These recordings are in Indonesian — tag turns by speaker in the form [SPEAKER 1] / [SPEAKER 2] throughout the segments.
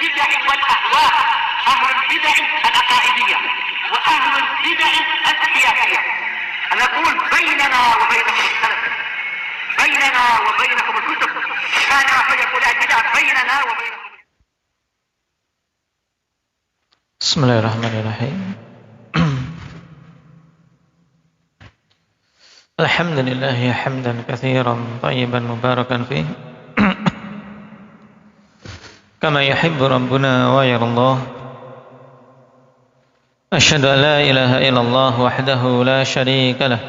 [SPEAKER 1] البدع والأهواء، أهل البدع العقائدية وأهل البدع السياسية. أنا أقول بيننا وبينكم السلف، بيننا وبينكم الكتب، كان فيقول البدع بيننا وبينكم.
[SPEAKER 2] Bismillahirrahmanirrahim. Alhamdulillah hamdan katsiran thayyiban mubarakan fih kama yuhibbu rabbuna wa yardah. Asyhadu an la ilaha illallah wahdahu la syarika lah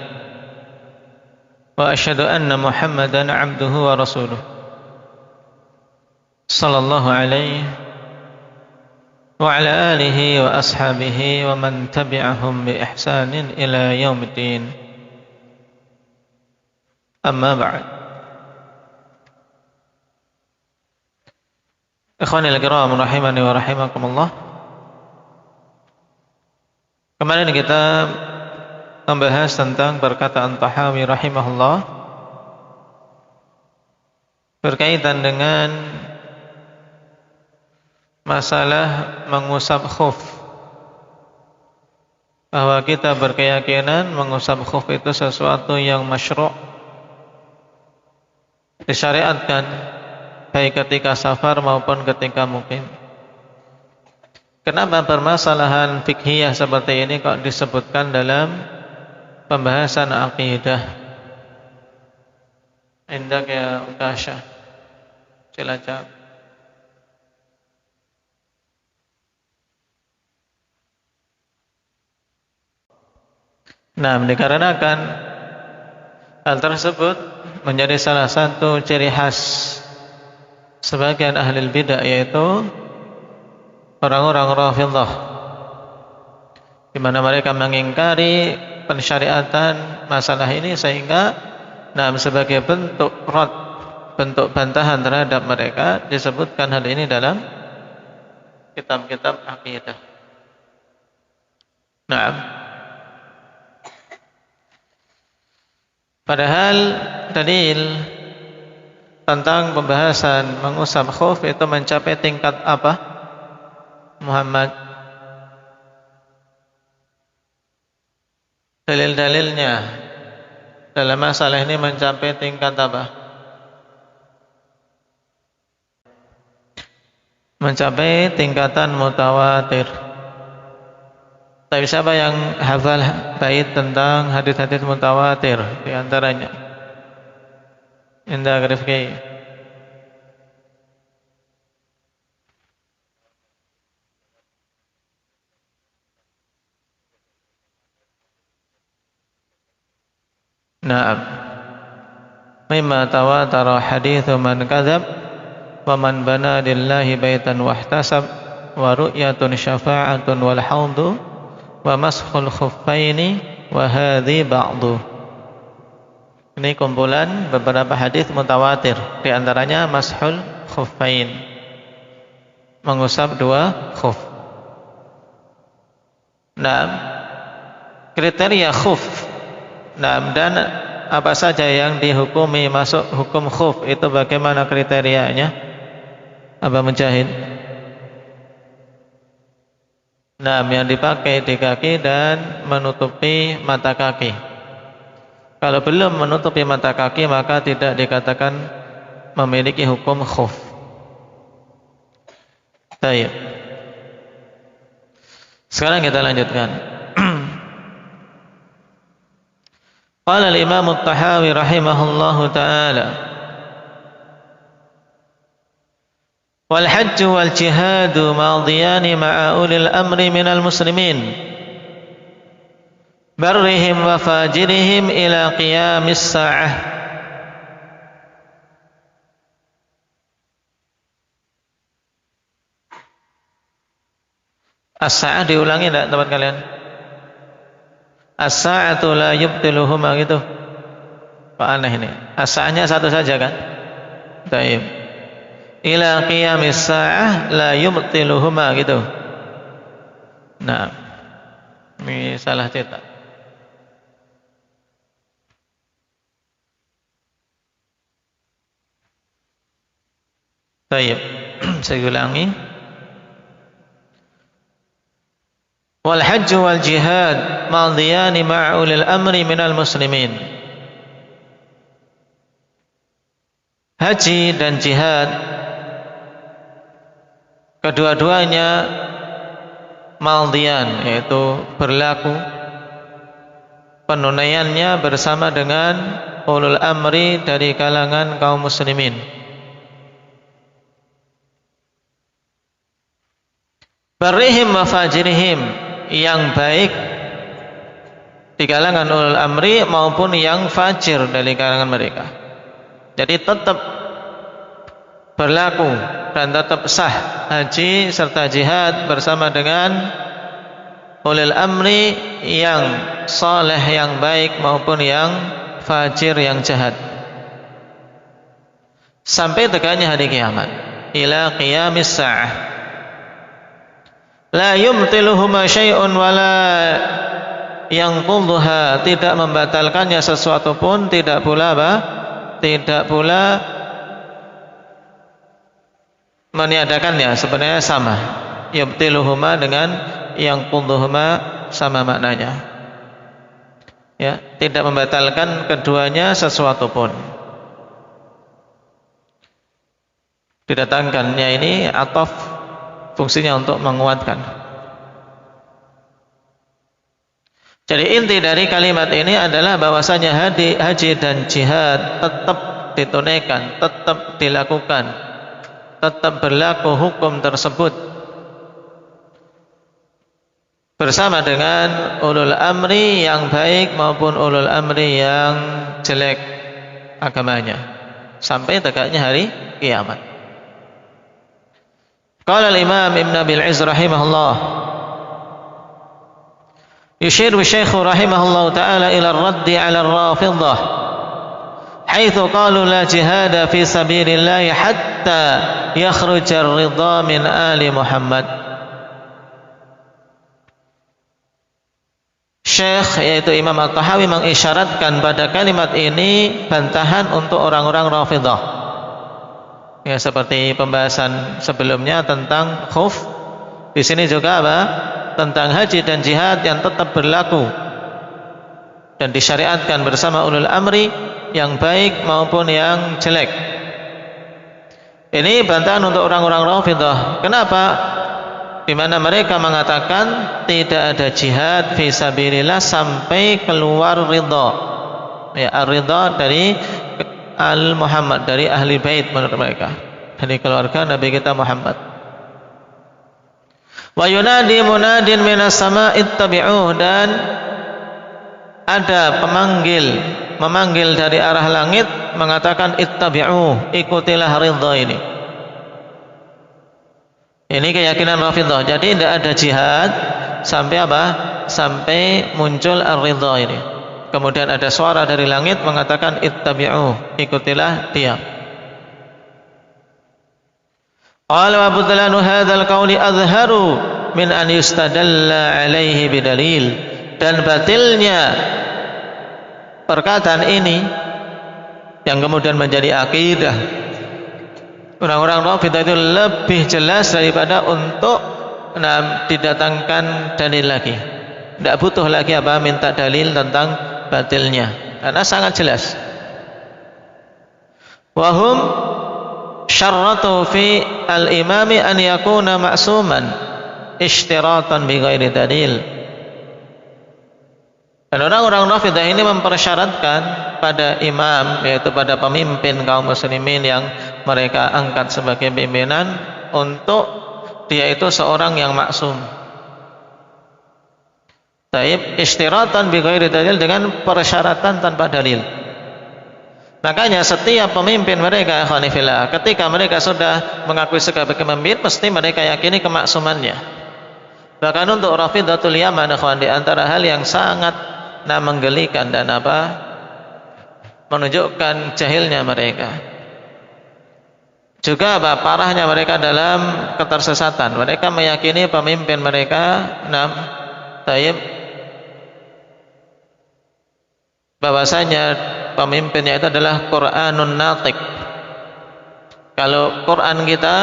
[SPEAKER 2] wa asyhadu anna Muhammadan 'abduhu wa rasuluh sallallahu alaihi wa ala alihi wa ashabihi wa man tabi'ahum bi ihsanin ila yaumiddin. Amma ba'd. Ikhwanil kiram rahimani wa rahimakumullah. Kemarin kita membahas tentang perkataan Tahawi rahimahullah berkaitan dengan masalah mengusap khuf, bahwa kita berkeyakinan mengusap khuf itu sesuatu yang masyru', disyariatkan baik ketika safar maupun ketika mukim. Kenapa permasalahan fikhiyah seperti ini kok disebutkan dalam pembahasan akidah? Indak ya Ukasha, Cilacap. Nah, dikarenakan hal tersebut menjadi salah satu ciri khas sebagian ahli bidah, yaitu orang-orang Rafidhah, di mana mereka mengingkari pensyariatan masalah ini, sehingga sebagai bentuk rad, bentuk bantahan terhadap mereka, disebutkan hal ini dalam kitab-kitab akidah. Padahal dalil tentang pembahasan mengusap khuf itu mencapai tingkat apa, Muhammad? Dalil-dalilnya dalam masalah ini mencapai tingkat apa? Mencapai tingkatan mutawatir. Tapi siapa yang hafal bait tentang hadis-hadis mutawatir di antaranya? Indah Rifki. Naam. Mimma tawatara hadithu man kadzab wa man bana lillahi baitan wahtasab wa ru'yatun syafa'atun wal haudhu wa mashul khuffaini wa hadhi ba'du. Ini kumpulan beberapa hadis mutawatir, di antaranya mashul khuffain, mengusap dua khuf. Kriteria khuf. Dan apa saja yang dihukumi masuk hukum khuf itu bagaimana kriterianya? Aba Mujahid? Yang dipakai di kaki dan menutupi mata kaki. Kalau belum menutupi mata kaki maka tidak dikatakan memiliki hukum khuf. Baik. Sekarang kita lanjutkan. Qala al-Imam at-Tahawi rahimahullahu ta'ala, wal hajju wal jihadu madiyani ma'a ulil amri minal muslimin barrihim wa fajirihim ila qiyamis sa'ah. As-sa'ah diulangi enggak teman kalian? As-sa'atu la yubtiluhuma gitu. Pak aneh ini. As-sa'ahnya satu saja kan? Baik. Ila qiyamis sa'ah la yubtiluhuma gitu. Nah, ini salah cetak. Baik. Saya ulangi. wal hajj wal jihad madiyani ma'a ulil amri minal muslimin. Haji dan jihad kedua-duanya madiyan, yaitu berlaku penunaiannya bersama dengan ulul amri dari kalangan kaum muslimin. Barrihim wa fajirihim, yang baik di kalangan ulul amri maupun yang fajir dari kalangan mereka. Jadi tetap berlaku dan tetap sah haji serta jihad bersama dengan ulul amri yang saleh, yang baik maupun yang fajir, yang jahat, sampai tegaknya hari kiamat, ila qiyamis sa'ah. La yumtiluhuma syai'un wala yanqudhuha, tidak membatalkannya sesuatu pun, tidak pula meniadakannya. Sebenarnya sama, yubtiluhuma dengan yanqudhuhuma sama maknanya, ya, tidak membatalkan keduanya sesuatu pun. Didatangkannya ini ataf, fungsinya untuk menguatkan. Jadi inti dari kalimat ini adalah bahwasanya haji dan jihad tetap ditunaikan, tetap dilakukan, tetap berlaku hukum tersebut bersama dengan ulul amri yang baik maupun ulul amri yang jelek agamanya, sampai tegaknya hari kiamat. Qala al-Imam Ibn Abil Izz rahimahullah, yushiru Syekh rahimahullah ta'ala ila ar-radd 'ala ar-Rafidhah haitsu qalu la jihada fi sabilillah hatta yakhruja ar-ridha min ali Muhammad. Syekh, yaitu Imam At-Tahawi, mengisyaratkan pada kalimat ini bantahan untuk orang-orang Rafidhah. Ya, seperti pembahasan sebelumnya tentang khuf, di sini juga apa? Tentang haji dan jihad yang tetap berlaku dan disyariatkan bersama ulul amri yang baik maupun yang jelek. Ini bantahan untuk orang-orang Rafidhah. Kenapa? Di mana mereka mengatakan tidak ada jihad fi sabilillah sampai keluar ridha. Ya, ar-ridha dari al-Muhammad, dari ahli bait menurut mereka, dari keluarga Nabi kita Muhammad. Wa yunadi munadin minas sama'i ittabi'uh, dan ada memanggil dari arah langit mengatakan ittabi'uh, ikutilah ridha ini. Ini keyakinan Rafidhah. Jadi tidak ada jihad sampai apa? Sampai muncul ar-ridha ini. Kemudian ada suara dari langit mengatakan ittabi'uh, ikutilah dia. Qala wa budlanu hadzal qawli azharu min an yustadalla alaihi bidalil, dan batilnya perkataan ini yang kemudian menjadi akidah orang-orang Rafidhah itu lebih jelas daripada untuk didatangkan dalil lagi. Tidak butuh lagi apa? Minta dalil tentang batilnya, karena sangat jelas. Wahum syarratu fi al-imami an yakuna ma'suman ishtiratan bi ghairi dalil. Dan orang-orang Rafidhah ini mempersyaratkan pada imam, yaitu pada pemimpin kaum muslimin yang mereka angkat sebagai pimpinan, untuk dia itu seorang yang maksum. Taib istiratan bi ghairi dalil, dengan persyaratan tanpa dalil. Makanya setiap pemimpin mereka, ikhwanifillah, ketika mereka sudah mengakui sebagai pemimpin, mesti mereka yakini kemaksumannya. Bahkan untuk Rafidhatul Yaman, ikhwan, di antara hal yang sangat menggelikan dan menunjukkan jahilnya mereka, juga parahnya mereka dalam ketersesatan. Mereka meyakini pemimpin mereka taib, bahwasanya pemimpinnya itu adalah Qur'anun natiq. Kalau Quran kita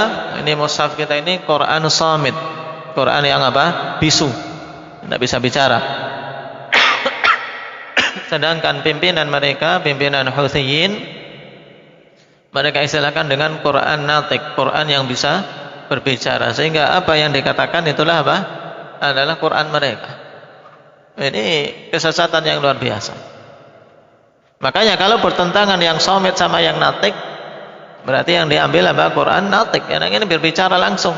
[SPEAKER 2] ini, mushaf kita ini Quran samit, Quran yang bisu, tidak bisa bicara. Sedangkan pimpinan mereka, pimpinan Huthiyin, mereka istilahkan dengan Quran natik, Quran yang bisa berbicara, sehingga apa yang dikatakan itulah apa? Adalah Quran mereka. Ini kesesatan yang luar biasa. Makanya kalau bertentangan yang somit sama yang natik, berarti yang diambil apa? Quran natik. Yang ini berbicara langsung,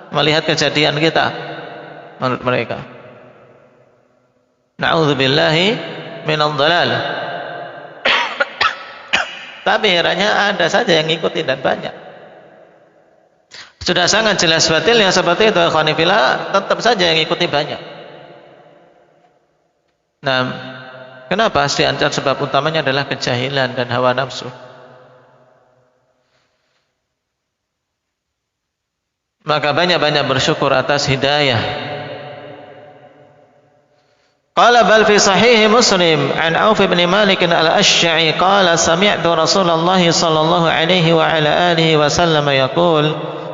[SPEAKER 2] melihat kejadian kita menurut mereka. Na'udzubillahi minadh dhalal. Tapi herannya ada saja yang ikuti dan banyak. Sudah sangat jelas batilnya seperti itu, ikhwanifillah, tetap saja yang ikuti banyak. Nah, kenapa? Di antara sebab utamanya adalah kejahilan dan hawa nafsu. Maka banyak-banyak bersyukur atas hidayah. Qala bal fi sahih Muslim an Auf bin Malik al-Ashja'i qala sami'tu Rasulullah sallallahu alaihi wa ala alihi wa sallam yaqul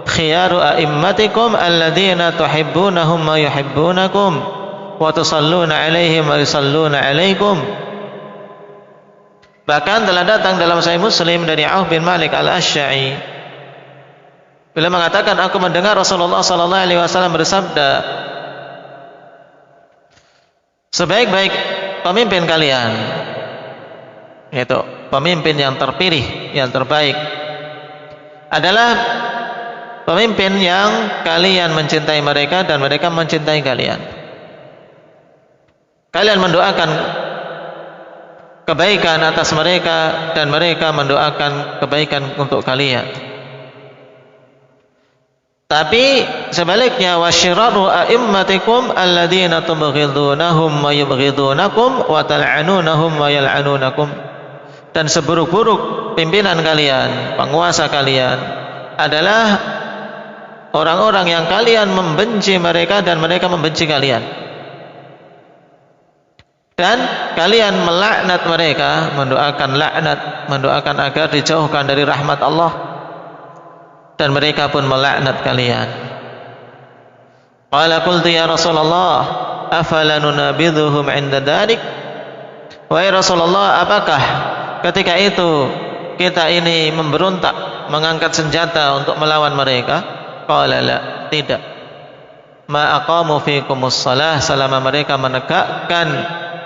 [SPEAKER 2] khiyaru a'immatikum alladhina tuhibbunahum wa yuhibbunakum wa tusalluna alaihim wa yusalluna alaikum. Bahkan telah datang dalam Sahih Muslim dari Auf bin Malik al-Ashja'i, bila mengatakan, aku mendengar Rasulullah sallallahu alaihi wasallam bersabda, sebaik-baik pemimpin kalian, yaitu pemimpin yang terpilih, yang terbaik, adalah pemimpin yang kalian mencintai mereka dan mereka mencintai kalian. Kalian mendoakan kebaikan atas mereka dan mereka mendoakan kebaikan untuk kalian. Tapi sebaliknya, wasyiraru a'immatikum alladzina tubghidunahum wa yubghidunakum wa tal'anunahum wa yal'anunakum. Dan seburuk-buruk pimpinan kalian, penguasa kalian, adalah orang-orang yang kalian membenci mereka dan mereka membenci kalian. Dan kalian melaknat mereka, mendoakan laknat, mendoakan agar dijauhkan dari rahmat Allah, dan mereka pun melaknat kalian. Qala qultu ya Rasulullah afala nunabidhuhum 'inda dzalik? Wahai Rasulullah, apakah ketika itu kita ini memberontak, mengangkat senjata untuk melawan mereka? Qala la, tidak. Ma aqamu fikumus shalah, selama mereka menegakkan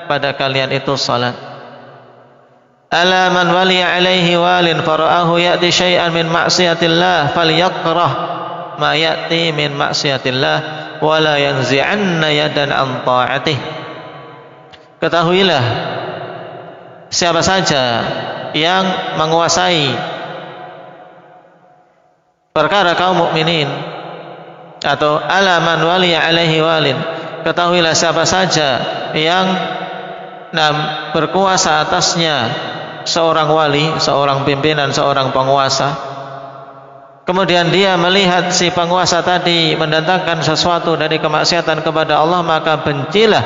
[SPEAKER 2] pada kalian itu salat. Ala man waliya alaihi walin fara'ahu ya'ti syai'an min ma'siyatillah falyakrah ma ya'ti min ma'siyatillah wa la yanzi'anna yadan an ta'atih. Ketahuilah, siapa saja yang menguasai perkara kaum mukminin, atau ala man waliya alaihi walin, ketahuilah siapa saja yang berkuasa atasnya seorang wali, seorang pimpinan, seorang penguasa, kemudian dia melihat si penguasa tadi mendatangkan sesuatu dari kemaksiatan kepada Allah, maka bencilah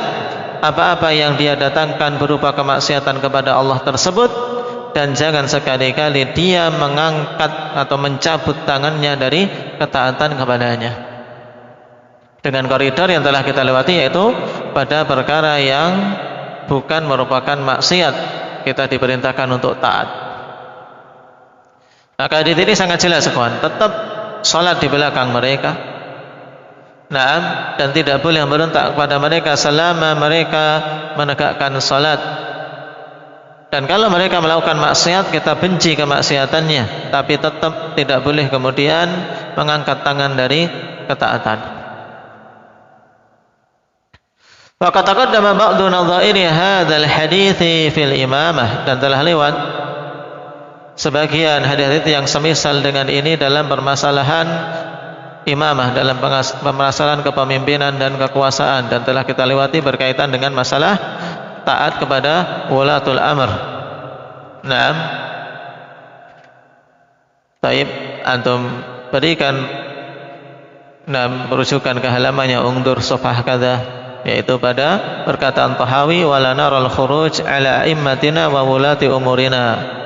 [SPEAKER 2] apa-apa yang dia datangkan berupa kemaksiatan kepada Allah tersebut, dan jangan sekali-kali dia mengangkat atau mencabut tangannya dari ketaatan kepadanya. Dengan koridor yang telah kita lewati, yaitu pada perkara yang bukan merupakan maksiat, kita diperintahkan untuk taat. Maka di sini sangat jelas, kawan, tetap salat di belakang mereka. Nah, dan tidak boleh memberontak kepada mereka selama mereka menegakkan salat. Dan kalau mereka melakukan maksiat, kita benci kemaksiatannya, tapi tetap tidak boleh kemudian mengangkat tangan dari ketaatan. Waqad taqaddama ba'du nadha'iri hadzal hadithi fil imamah, dan telah lewat sebagian hadis yang semisal dengan ini dalam permasalahan imamah, dalam permasalahan kepemimpinan dan kekuasaan, dan telah kita lewati berkaitan dengan masalah taat kepada wulatul amr. Naam. Taib, antum berikan merujukan ke halamannya ungdur safhah kadza, yaitu pada perkataan Tahawi, wala naral khuruj ala immatina wa wulati umurina.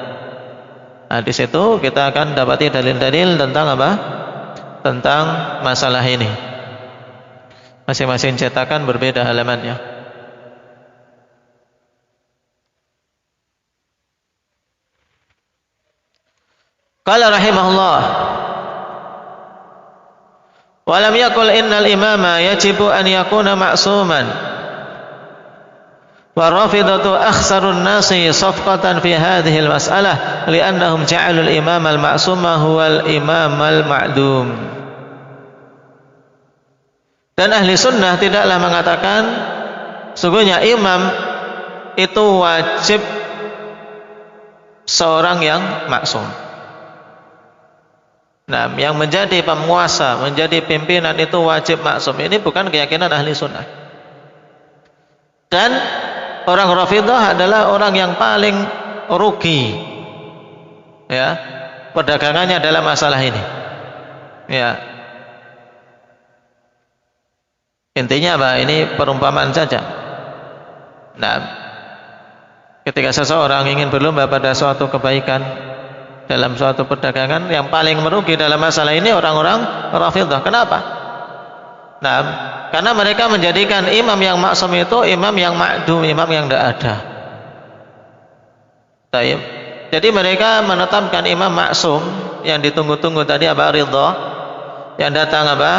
[SPEAKER 2] Nah, di situ kita akan dapati dalil-dalil tentang apa? Tentang masalah ini. Masing-masing cetakan berbeda halamannya. Qala rahimahullah, wa lam yaqul innal imama yajibu an yakuna ma'suman. Wa rafidatu akhsarun nasi safqatan fi hadhihi al-mas'alah li'annahum ja'alul imam al-ma'suma huwa al-imam al-ma'dum. Dan ahli sunnah tidaklah mengatakan sungguhnya imam itu wajib seorang yang maksum. Nah, yang menjadi penguasa, menjadi pimpinan itu wajib maksum. Ini bukan keyakinan ahli sunnah. Dan orang Rafidah adalah orang yang paling rugi, ya, perdagangannya dalam masalah ini. Ya, intinya apa? Ini perumpamaan saja. Nah, ketika seseorang ingin berlomba pada suatu kebaikan dalam suatu perdagangan, yang paling merugi dalam masalah ini orang-orang Rafidah. Kenapa? Nah, karena mereka menjadikan imam yang maksum itu imam yang ma'dum, imam yang tidak ada. Taib. Jadi mereka menetapkan imam maksum yang ditunggu-tunggu tadi apa? Ridha. Yang datang apa?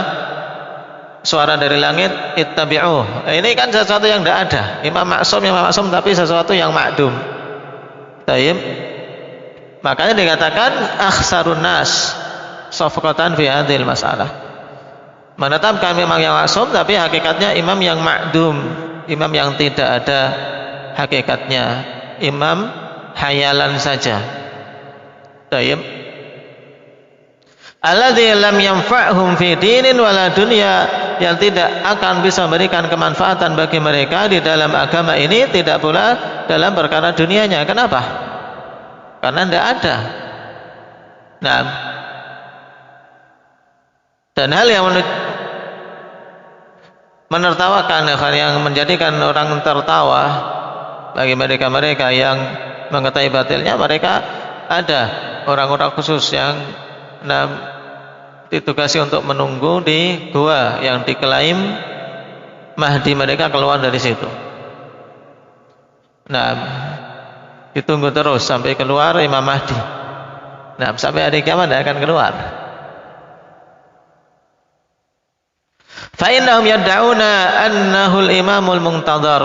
[SPEAKER 2] Suara dari langit, ittabi'uh. Ini kan sesuatu yang tidak ada. Imam maksum tapi sesuatu yang ma'dum. Taib. Makanya dikatakan akhsarun nas safqatan fi hadhil masalah. Menetapkan imam yang maksum tapi hakikatnya imam yang ma'dum, imam yang tidak ada hakikatnya, imam hayalan saja. Tayyib. Alladzi lam yanfa'hum fi dinin wala dunya, yang tidak akan bisa memberikan kemanfaatan bagi mereka di dalam agama ini, tidak pula dalam perkara dunianya. Kenapa? Karena tidak ada. Nah, dan hal yang menertawakan, yang menjadikan orang tertawa bagi mereka-mereka yang mengetahui batilnya, mereka ada orang-orang khusus yang ditugasi untuk menunggu di gua yang diklaim Mahdi, mereka keluar dari situ. Nah, ditunggu terus sampai keluar Imam Mahdi. Nah, sampai hari kiamat tidak akan keluar. Fa innahum yad'una annahu al-imamul muntadhar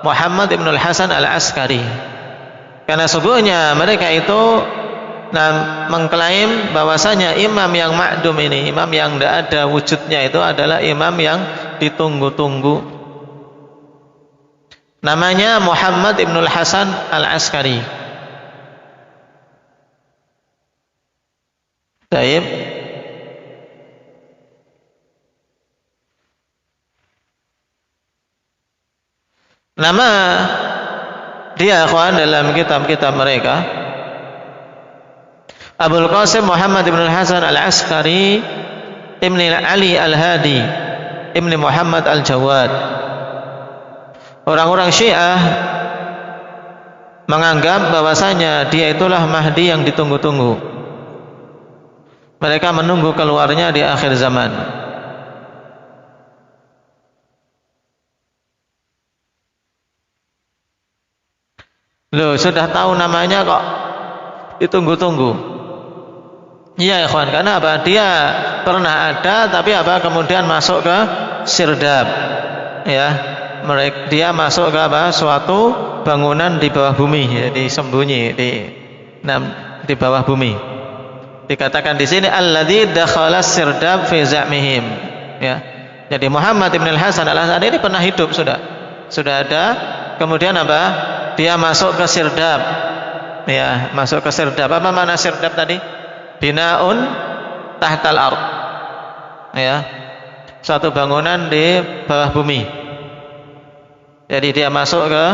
[SPEAKER 2] Muhammad ibn al-Hasan al-Askari. Karena sungguhnya mereka itu mengklaim bahwasanya imam yang ma'dum ini, imam yang tidak ada wujudnya itu adalah imam yang ditunggu-tunggu. Namanya Muhammad ibn al-Hasan al-Askari. Baik. Nama dia akhwan dalam kitab-kitab mereka Abul Qasim Muhammad ibn al-Hasan al-Askari ibn Ali al-Hadi ibn Muhammad al-Jawad. Orang-orang Syiah menganggap bahwasanya dia itulah Mahdi yang ditunggu-tunggu. Mereka menunggu keluarnya di akhir zaman. Loh, sudah tahu namanya kok ditunggu-tunggu. Iya ikhwan, karena apa? Dia pernah ada tapi apa? Kemudian masuk ke sirdab. Ya. Dia masuk ke apa? Suatu bangunan di bawah bumi, jadi sembunyi di bawah bumi. Dikatakan di sini alladzi dakhala sirdab fi za'mihim. Ya. Jadi Muhammad ibn al-Hasan al-Askari ini pernah hidup sudah ada. Kemudian apa? Dia masuk ke sirdab. Ya, masuk ke sirdab. Apa makna sirdab tadi? Binaun tahtal ard. Ya. Suatu bangunan di bawah bumi. Jadi dia masuk ke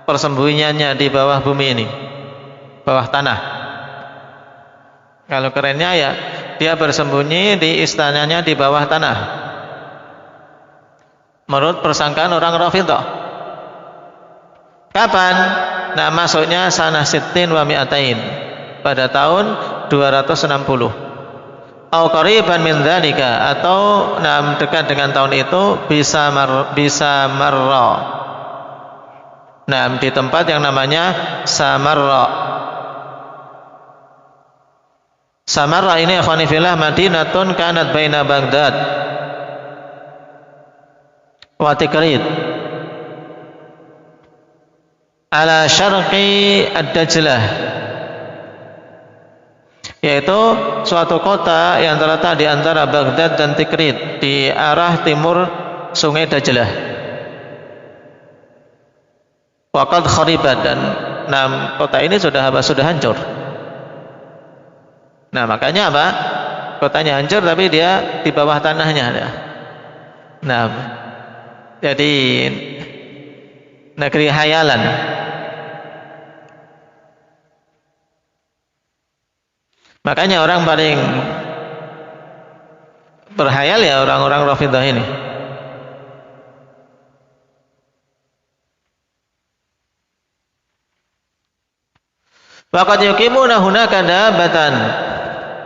[SPEAKER 2] persembunyiannya di bawah bumi ini, bawah tanah. Kalau kerennya ya dia bersembunyi di istananya di bawah tanah. Menurut persangkaan orang Rafidah. Kapan? Nah, masuknya sanah sittin wa mi'atain, pada tahun 260. au qariban min dzalika, atau dekat dengan tahun itu, bisa marra. Di tempat yang namanya Samarra. Samarra ini akhwani fillah madinatun kanat baina Baghdad wa Tikrit ala syarqi ad-Dajlah, yaitu suatu kota yang terletak di antara Baghdad dan Tikrit di arah timur sungai Dajlah. Waqad kharibat, dan kota ini sudah hancur. Makanya apa? Kotanya hancur tapi dia di bawah tanahnya. Jadi negeri hayalan. Makanya orang paling berhayal ya orang-orang Rafidhah ini. Waqad yuqimuna hunaka dabatan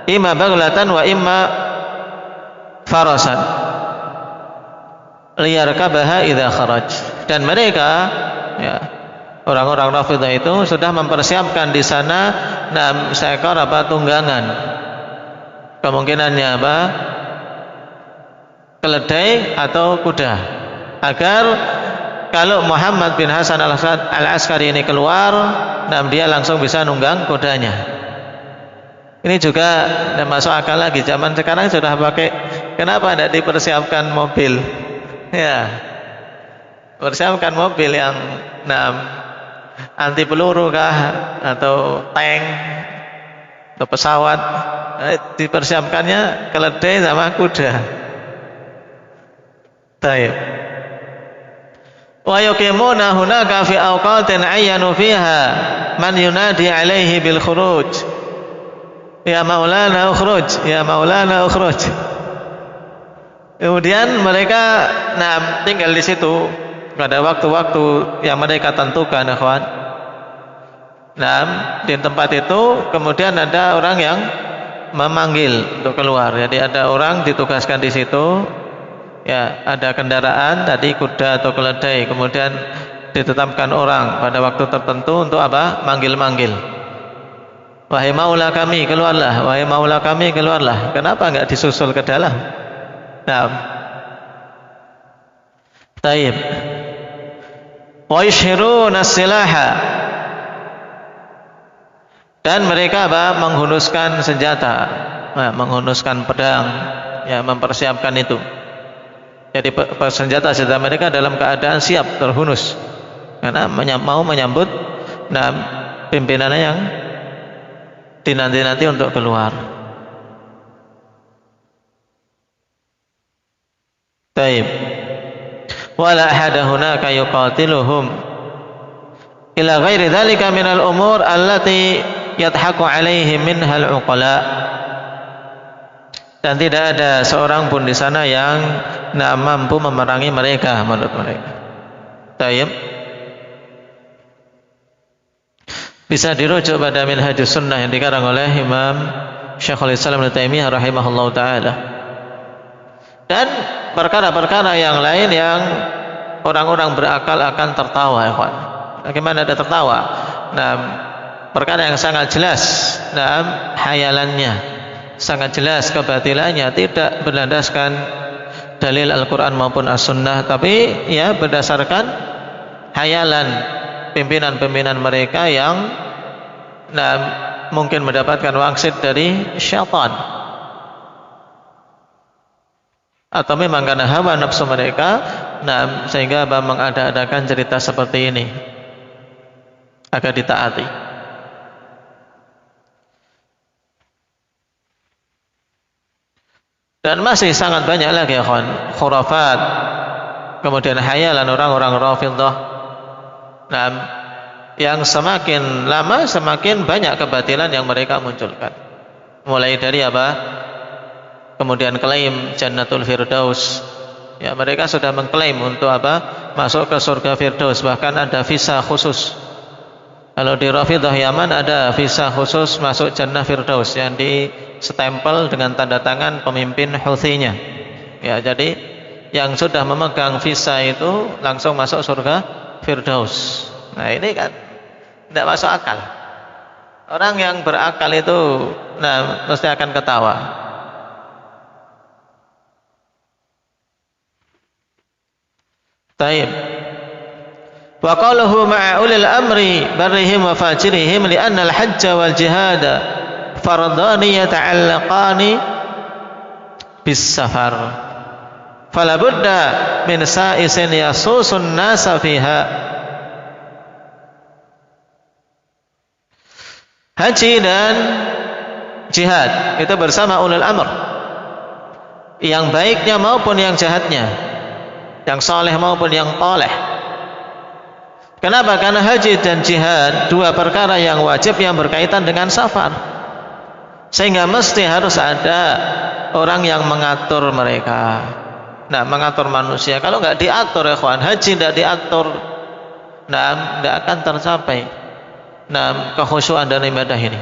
[SPEAKER 2] imma baghlatan wa imma farasan liyarkabaha idza kharaj. Dan mereka, ya, orang-orang Rafidhah itu sudah mempersiapkan di sana seekor tunggangan. Kemungkinannya keledai atau kuda, agar kalau Muhammad bin Hasan al-Askari ini keluar, dia langsung bisa nunggang kudanya. Ini juga masuk akal lagi. Zaman sekarang sudah pakai, kenapa tidak dipersiapkan mobil? Ya, persiapkan mobil yang anti peluru kah, atau tank, atau pesawat. Dipersiapkannya keledai sama kuda. Baik. Wa yuqimuna hunaka fi awqatin ayyanu fiha man yunadi alaihi bil khuruj, ya maulana ukhruj, ya maulana ukhruj. Kemudian mereka tinggal di situ pada waktu-waktu yang mereka tentukan, ikhwan. Di tempat itu kemudian ada orang yang memanggil untuk keluar. Jadi ada orang ditugaskan di situ. Ya, ada kendaraan tadi kuda atau keledai, kemudian ditetapkan orang pada waktu tertentu untuk manggil-manggil. Wahai maula kami, keluarlah. Wahai maula kami, keluarlah. Kenapa enggak disusul ke dalam? Taib. Wa yashhiruna silaha. Dan mereka menghunuskan senjata, menghunuskan pedang, ya, mempersiapkan itu. Jadi senjata-senjata mereka dalam keadaan siap terhunus, karena mau menyambut pimpinannya yang dinanti-nanti untuk keluar. Taib. Wala ahada hunaka yuqatiluhum ila ghairi dzalika minal umur allati yadhaku alaihim minhal uqala. Dan tidak ada seorang pun di sana yang mampu memerangi mereka menurut mereka. Taib. Bisa dirujuk pada Minhajus Sunnah yang dikarang oleh Imam Syekhul Islam Ibnu Taimiyah rahimahullahu taala. Dan perkara-perkara yang lain yang orang-orang berakal akan tertawa, ikhwan. Bagaimana ada tertawa? Perkara yang sangat jelas hayalannya, sangat jelas kebatilannya, tidak berlandaskan dalil Al-Quran maupun As-Sunnah, tapi ya berdasarkan hayalan pimpinan-pimpinan mereka yang mungkin mendapatkan wangsit dari syaitan, atau memang karena hawa nafsu mereka, sehingga mengada-adakan cerita seperti ini agar ditaati. Dan masih sangat banyak lagi, ya kawan, khurafat, kemudian hayalan orang-orang Rafidhah, yang semakin lama semakin banyak kebatilan yang mereka munculkan. Mulai dari kemudian klaim Jannatul Firdaus, ya, mereka sudah mengklaim untuk masuk ke surga Firdaus, bahkan ada visa khusus. Kalau di Rafidhah Yaman ada visa khusus masuk Jannah Firdaus yang stempel dengan tanda tangan pemimpin Houthi-nya. Ya, jadi yang sudah memegang visa itu langsung masuk surga Firdaus. Nah, ini kan tidak masuk akal. Orang yang berakal itu mesti akan ketawa. Taib. Wa qaluhu ma'a ulil amri barrihim wa fajirihim li'anna al-hajj wal jihad fardani yata'allaqani bis safar. Fala budda min sa'isin yasusun nasa fiha. Haji dan jihad itu bersama ulul amr, yang baiknya maupun yang jahatnya, yang soleh maupun yang toleh. Kenapa? Karena haji dan jihad dua perkara yang wajib yang berkaitan dengan safar, sehingga mesti harus ada orang yang mengatur mereka. Nah, mengatur manusia. Kalau nggak diatur, ikhwan, haji nggak diatur, nggak akan tercapai kekhusyuan dan ibadah ini.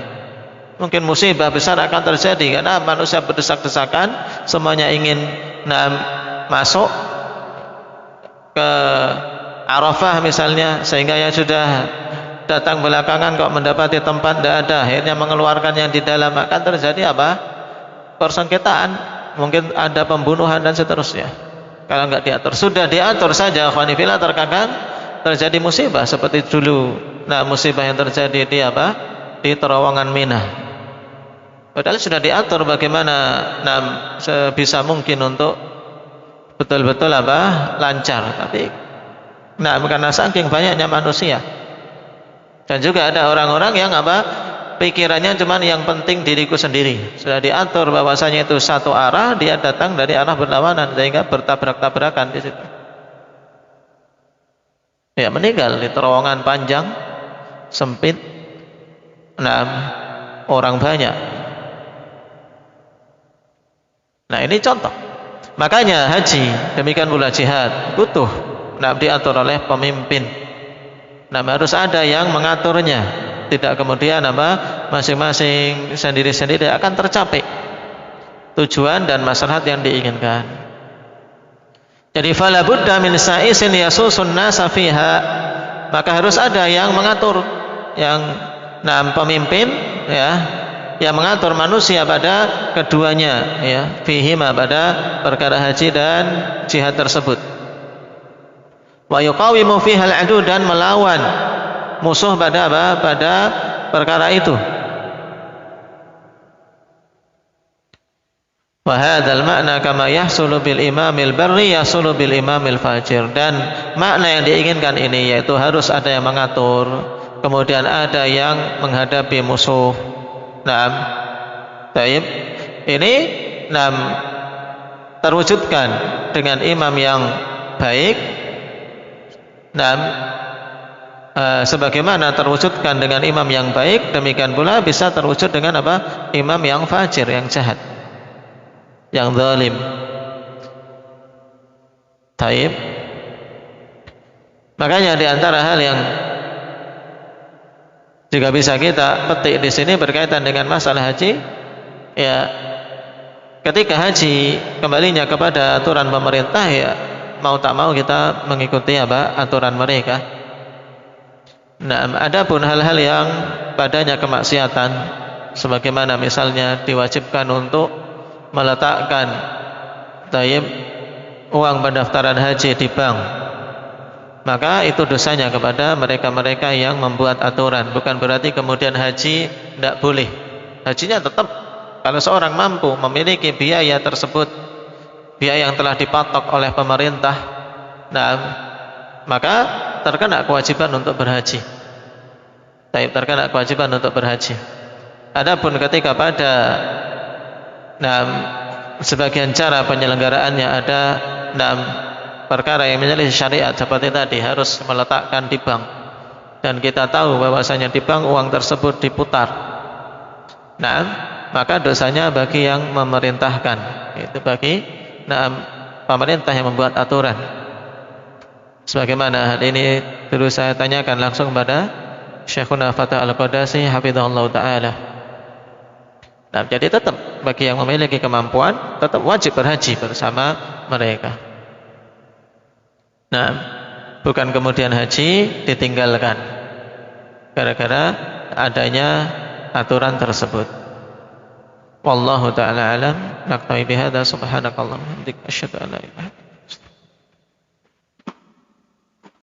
[SPEAKER 2] Mungkin musibah besar akan terjadi karena manusia berdesak-desakan, semuanya ingin masuk ke Arafah misalnya, sehingga yang sudah datang belakangan kok mendapati tempat tidak ada, akhirnya mengeluarkan yang di dalam, akan terjadi apa? Persengketaan, mungkin ada pembunuhan dan seterusnya. Kalau nggak diatur, sudah diatur saja, khwanifillah, terkadang terjadi musibah seperti dulu. Musibah yang terjadi di terowongan Mina. Padahal sudah diatur bagaimana sebisa mungkin untuk betul-betul lancar, tapi karena saking banyaknya manusia, dan juga ada orang-orang yang pikirannya cuma yang penting diriku sendiri. Sudah diatur bahwasanya itu satu arah, dia datang dari arah berlawanan, sehingga bertabrak-tabrakan di situ. Ya, meninggal di terowongan panjang, sempit, orang banyak. Nah, ini contoh. Makanya haji, demikian pula jihad, butuh diatur oleh pemimpin. Harus ada yang mengaturnya. Tidak kemudian masing-masing sendiri-sendiri akan tercapai tujuan dan maslahat yang diinginkan. Jadi fala budda min sa'isin yasusun nasa fiha, maka harus ada yang mengatur, yang pemimpin, ya, yang mengatur manusia pada keduanya, ya, fihima, pada perkara haji dan jihad tersebut. Wa yuqawimu fiha al-adu, dan melawan musuh pada pada perkara itu. Wa hadzal ma'na kama yahsulu bil imamil barri yahsulu bil imamil fajir. Dan makna yang diinginkan ini yaitu harus ada yang mengatur, kemudian ada yang menghadapi musuh. Taib. Ini terwujudkan dengan imam yang baik. Sebagaimana terwujudkan dengan imam yang baik, demikian pula bisa terwujud dengan imam yang fajir, yang jahat, yang zalim. Taib. Makanya di antara hal yang juga bisa kita petik di sini berkaitan dengan masalah haji, ya, ketika haji kembalinya kepada aturan pemerintah, ya, mau tak mau kita mengikuti aturan mereka. Adapun hal-hal yang padanya kemaksiatan, sebagaimana misalnya diwajibkan untuk meletakkan uang pendaftaran haji di bank, maka itu dosanya kepada mereka-mereka yang membuat aturan. Bukan berarti kemudian haji tidak boleh. Hajinya tetap, kalau seorang mampu memiliki biaya tersebut, biaya yang telah dipatok oleh pemerintah, maka terkena kewajiban untuk berhaji. Terkena kewajiban untuk berhaji. Adapun ketika pada sebagian cara penyelenggaraannya ada perkara yang menyelisih syariat, seperti tadi harus meletakkan di bank, dan kita tahu bahwasanya di bank uang tersebut diputar, maka dosanya bagi yang memerintahkan, itu bagi pemerintah yang membuat aturan. Sebagaimana hal ini dulu saya tanyakan langsung pada Syekhuna Fatah Al-Qadasi hafizahullah ta'ala. Nah, jadi tetap bagi yang memiliki kemampuan tetap wajib berhaji bersama mereka. Nah, bukan kemudian haji ditinggalkan gara-gara adanya aturan tersebut. Wallahu ta'ala alam. Naktafi bihadza subhanakallahumma wa bihamdika asyhadu an la ilaha illa anta